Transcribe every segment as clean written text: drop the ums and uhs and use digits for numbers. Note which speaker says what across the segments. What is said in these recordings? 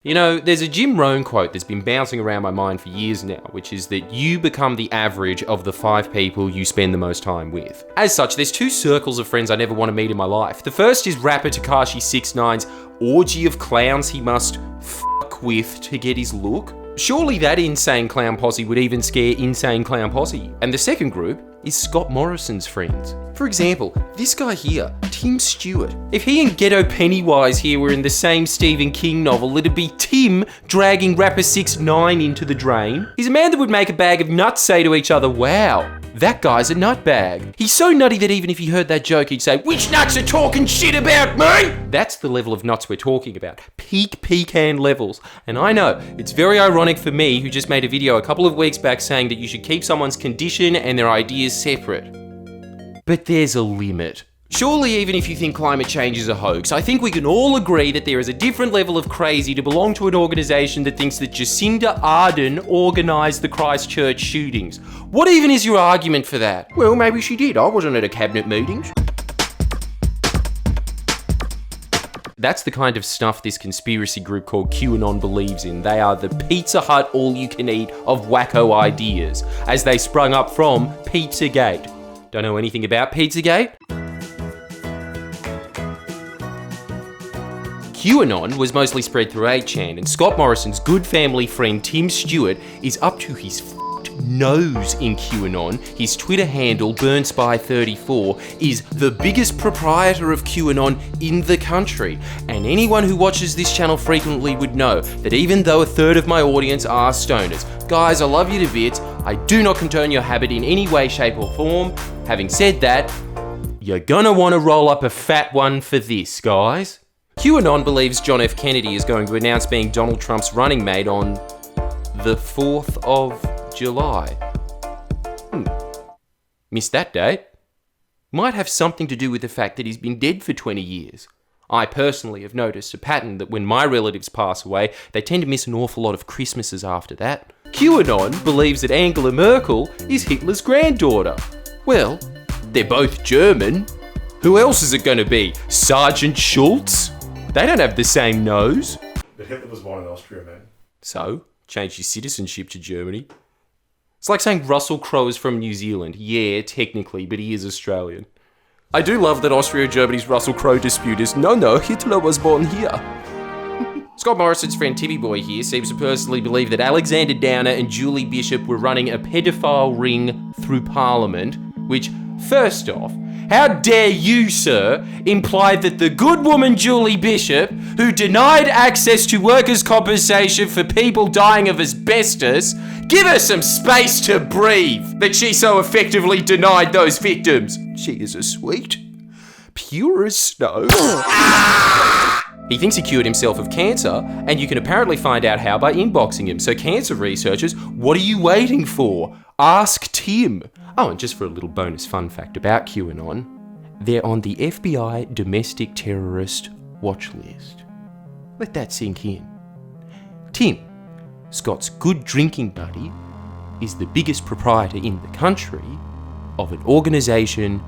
Speaker 1: You know, there's a Jim Rohn quote that's been bouncing around my mind for years now, which is that you become the average of the 5 people you spend the most time with. As such, there's 2 circles of friends I never want to meet in my life. The first is rapper Tekashi 6ix9ine's orgy of clowns he must fuck with to get his look. Surely that insane clown posse would even scare insane clown posse. And the second group is Scott Morrison's friends. For example, this guy here, Tim Stewart. If he and Ghetto Pennywise here were in the same Stephen King novel, it'd be Tim dragging rapper 6ix9ine into the drain. He's a man that would make a bag of nuts say to each other, wow, that guy's a nutbag. He's so nutty that even if he heard that joke, he'd say, which nuts are talking shit about me? That's the level of nuts we're talking about. Peak pecan levels. And I know, it's very ironic for me, who just made a video a couple of weeks back saying that you should keep someone's condition and their ideas separate. But there's a limit. Surely even if you think climate change is a hoax, I think we can all agree that there is a different level of crazy to belong to an organisation that thinks that Jacinda Ardern organised the Christchurch shootings. What even is your argument for that? Well, maybe she did. I wasn't at a cabinet meeting. That's the kind of stuff this conspiracy group called QAnon believes in. They are the Pizza Hut all-you-can-eat of wacko ideas, as they sprung up from Pizzagate. Don't know anything about Pizzagate? QAnon was mostly spread through 8chan, and Scott Morrison's good family friend Tim Stewart is up to his f***ed nose in QAnon. His Twitter handle, BurnSpy34, is the biggest proprietor of QAnon in the country. And anyone who watches this channel frequently would know that even though a third of my audience are stoners, guys, I love you to bits, I do not condone your habit in any way, shape or form. Having said that, you're gonna want to roll up a fat one for this, guys. QAnon believes John F. Kennedy is going to announce being Donald Trump's running mate on the 4th of July. Missed that date. Might have something to do with the fact that he's been dead for 20 years. I personally have noticed a pattern that when my relatives pass away, they tend to miss an awful lot of Christmases after that. QAnon believes that Angela Merkel is Hitler's granddaughter. Well, they're both German. Who else is it going to be? Sergeant Schultz? They don't have the same nose.
Speaker 2: But Hitler was born in Austria, man.
Speaker 1: So, changed his citizenship to Germany. It's like saying Russell Crowe is from New Zealand. Yeah, technically, but he is Australian. I do love that Austria-Germany's Russell Crowe dispute is, no, Hitler was born here. Scott Morrison's friend Timmy Boy here seems to personally believe that Alexander Downer and Julie Bishop were running a pedophile ring through Parliament, which, first off, how dare you, sir, imply that the good woman Julie Bishop, who denied access to workers' compensation for people dying of asbestos, give her some space to breathe, that she so effectively denied those victims. She is a sweet, pure as snow. He thinks he cured himself of cancer, and you can apparently find out how by inboxing him. So cancer researchers, what are you waiting for? Ask Tim. Oh, and just for a little bonus fun fact about QAnon, they're on the FBI domestic terrorist watch list. Let that sink in. Tim, Scott's good drinking buddy, is the biggest proprietor in the country of an organisation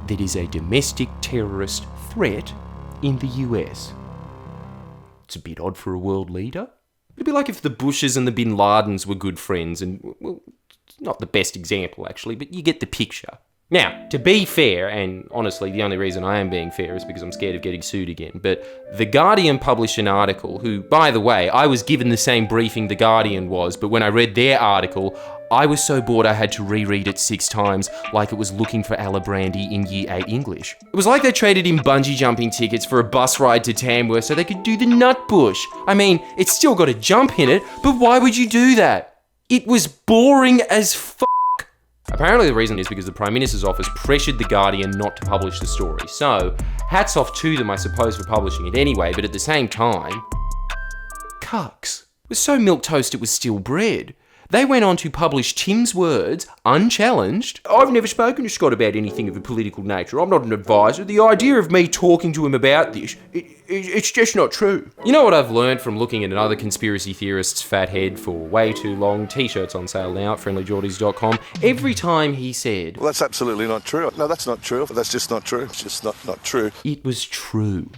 Speaker 1: that is a domestic terrorist threat in the US. It's a bit odd for a world leader. It'd be like if the Bushes and the Bin Ladens were good friends, and, well, it's not the best example actually, but you get the picture. Now, to be fair, and honestly the only reason I am being fair is because I'm scared of getting sued again, but The Guardian published an article who, by the way, I was given the same briefing The Guardian was, but when I read their article, I was so bored I had to reread it 6 times like it was looking for Alabrandy in Year 8 English. It was like they traded in bungee jumping tickets for a bus ride to Tamworth so they could do the nut bush. I mean, it's still got a jump in it, but why would you do that? It was boring as f***. Apparently the reason is because the Prime Minister's office pressured The Guardian not to publish the story. So, hats off to them, I suppose, for publishing it anyway, but at the same time, cucks. It was so milquetoast it was still bread. They went on to publish Tim's words, unchallenged. I've never spoken to Scott about anything of a political nature. I'm not an advisor. The idea of me talking to him about this, it's just not true. You know what I've learned from looking at another conspiracy theorist's fat head for way too long? T-shirts on sale now at friendlyjordies.com. Every time he said,
Speaker 3: well, that's absolutely not true. No, that's not true. That's just not true. It's just not true.
Speaker 1: It was true.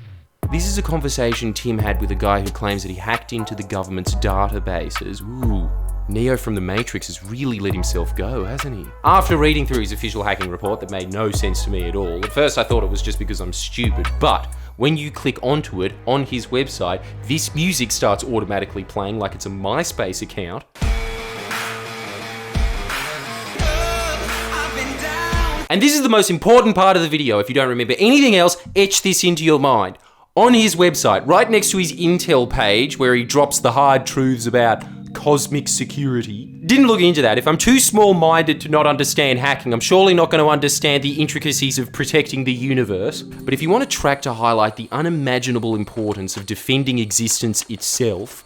Speaker 1: This is a conversation Tim had with a guy who claims that he hacked into the government's databases. Ooh. Neo from the Matrix has really let himself go, hasn't he? After reading through his official hacking report that made no sense to me at all, at first I thought it was just because I'm stupid, but when you click onto it on his website, this music starts automatically playing like it's a MySpace account. And this is the most important part of the video. If you don't remember anything else, etch this into your mind. On his website, right next to his Intel page, where he drops the hard truths about cosmic security. Didn't look into that. If I'm too small-minded to not understand hacking, I'm surely not going to understand the intricacies of protecting the universe. But if you want a track to highlight the unimaginable importance of defending existence itself,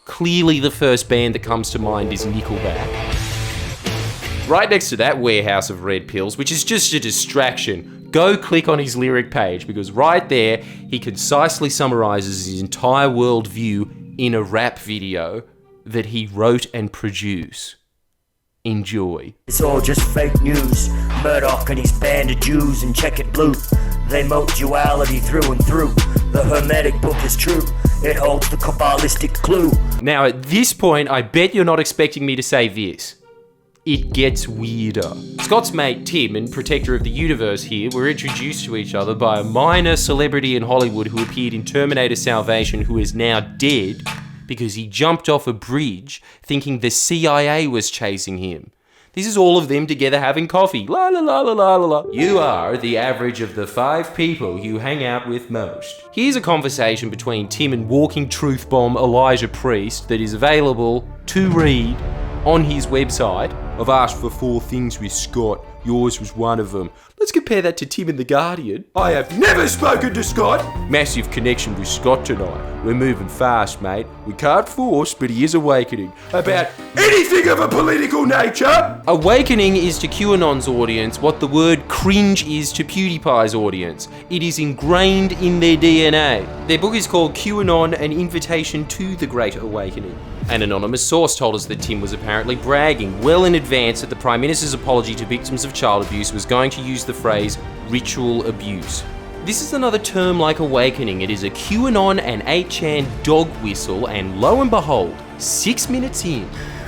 Speaker 1: clearly the first band that comes to mind is Nickelback. Right next to that warehouse of red pills, which is just a distraction, go click on his lyric page, because right there, he concisely summarizes his entire worldview in a rap video that he wrote and produced. Enjoy.
Speaker 3: It's all just fake news. Murdoch and his band of Jews and check it blue. They moat duality through and through. The Hermetic book is true. It holds the Kabbalistic clue.
Speaker 1: Now at this point, I bet you're not expecting me to say this. It gets weirder. Scott's mate Tim and Protector of the Universe here were introduced to each other by a minor celebrity in Hollywood who appeared in Terminator Salvation, who is now dead because he jumped off a bridge thinking the CIA was chasing him. This is all of them together having coffee. La la la la la la la. You are the average of the 5 people you hang out with most. Here's a conversation between Tim and walking truth bomb Elijah Priest that is available to read on his website. I've asked for 4 things with Scott. Yours was one of them. Let's compare that to Tim in The Guardian. I have never spoken to Scott. Massive connection with Scott tonight. We're moving fast, mate. We can't force, but he is awakening. About anything of a political nature. Awakening is to QAnon's audience what the word cringe is to PewDiePie's audience. It is ingrained in their DNA. Their book is called QAnon, An Invitation to the Great Awakening. An anonymous source told us that Tim was apparently bragging well in advance that the Prime Minister's apology to victims of child abuse was going to use the phrase ritual abuse. This is another term like awakening. It is a QAnon and 8chan dog whistle, and lo and behold, 6 minutes in,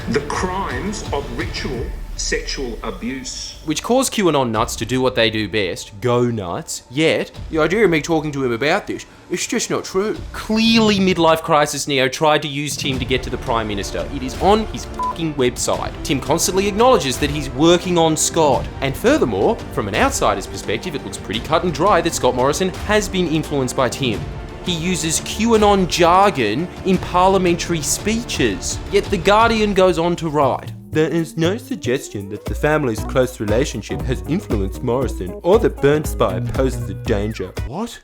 Speaker 4: the crimes of ritual sexual abuse,
Speaker 1: which caused QAnon nuts to do what they do best, go nuts. Yet, the idea of me talking to him about this, it's just not true. Clearly midlife crisis Neo tried to use Tim to get to the Prime Minister. It is on his fucking website. Tim constantly acknowledges that he's working on Scott. And furthermore, from an outsider's perspective, it looks pretty cut and dry that Scott Morrison has been influenced by Tim. He uses QAnon jargon in parliamentary speeches. Yet The Guardian goes on to write, there is no suggestion that the family's close relationship has influenced Morrison or that burnt spy poses a danger. What?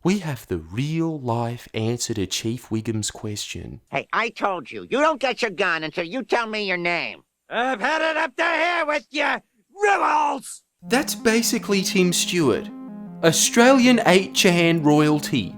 Speaker 1: We have the real-life answer to Chief Wiggum's question.
Speaker 5: Hey, I told you, you don't get your gun until you tell me your name. I've had it up to here with you, rebels!
Speaker 1: That's basically Tim Stewart. Australian 8chan royalty.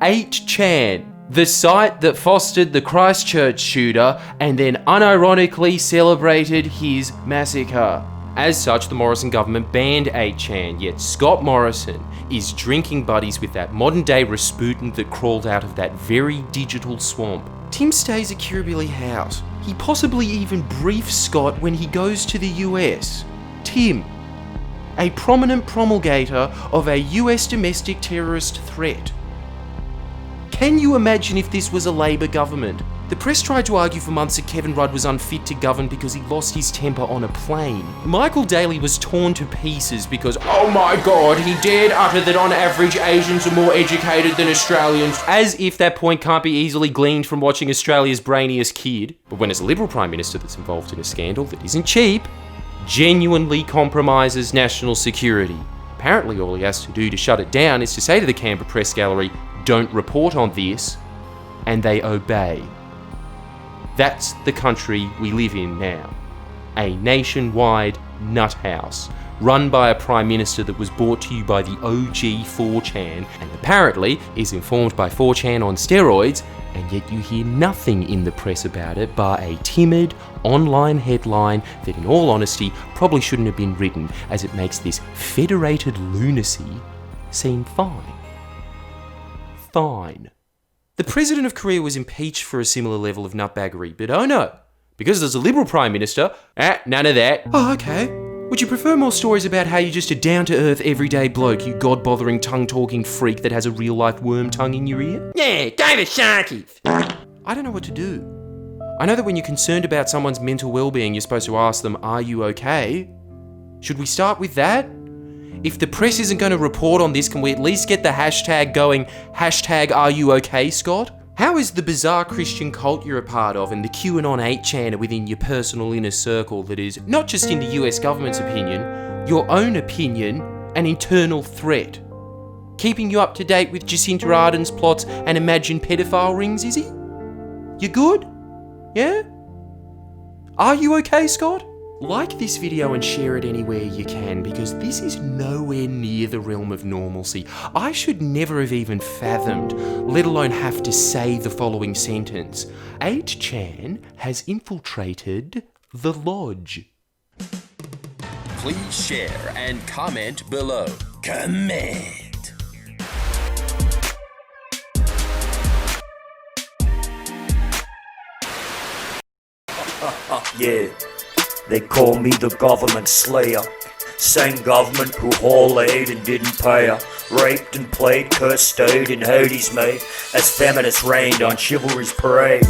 Speaker 1: 8chan. The site that fostered the Christchurch shooter and then unironically celebrated his massacre. As such, the Morrison government banned 8chan, yet Scott Morrison is drinking buddies with that modern-day Rasputin that crawled out of that very digital swamp. Tim stays at Kirribilli House. He possibly even briefs Scott when he goes to the US. Tim, a prominent promulgator of a US domestic terrorist threat. Can you imagine if this was a Labour government? The press tried to argue for months that Kevin Rudd was unfit to govern because he lost his temper on a plane. Michael Daly was torn to pieces because, oh my god, he dared utter that on average Asians are more educated than Australians. As if that point can't be easily gleaned from watching Australia's brainiest kid. But when it's a Liberal Prime Minister that's involved in a scandal that isn't cheap, genuinely compromises national security. Apparently all he has to do to shut it down is to say to the Canberra Press Gallery, don't report on this, and they obey. That's the country we live in now. A nationwide nut house, run by a Prime Minister that was brought to you by the OG 4chan, and apparently is informed by 4chan on steroids, and yet you hear nothing in the press about it bar a timid online headline that in all honesty probably shouldn't have been written, as it makes this federated lunacy seem fine. fine. The president of Korea was impeached for a similar level of nutbaggery, but oh no, because there's a Liberal Prime Minister, none of that. Oh, okay. Would you prefer more stories about how you're just a down-to-earth, everyday bloke, you god-bothering, tongue-talking freak that has a real-life worm tongue in your ear? Yeah, go to Sharkies! I don't know what to do. I know that when you're concerned about someone's mental well-being, you're supposed to ask them, are you okay? Should we start with that? If the press isn't going to report on this, can we at least get the hashtag going, hashtag are you okay, Scott? How is the bizarre Christian cult you're a part of and the QAnon 8chaner within your personal inner circle that is, not just in the US government's opinion, your own opinion, an internal threat? Keeping you up to date with Jacinta Ardern's plots and imagined pedophile rings, is he? You good? Yeah? Are you okay, Scott? Like this video and share it anywhere you can, because this is nowhere near the realm of normalcy. I should never have even fathomed, let alone have to say the following sentence. 8chan has infiltrated the lodge.
Speaker 6: Please share and comment below. Comment.
Speaker 3: Yeah, they call me the government slayer. Same government who whorelayed and didn't pay her. Raped and played, cursed, stowed, and hodies made as feminists rained on chivalry's parade.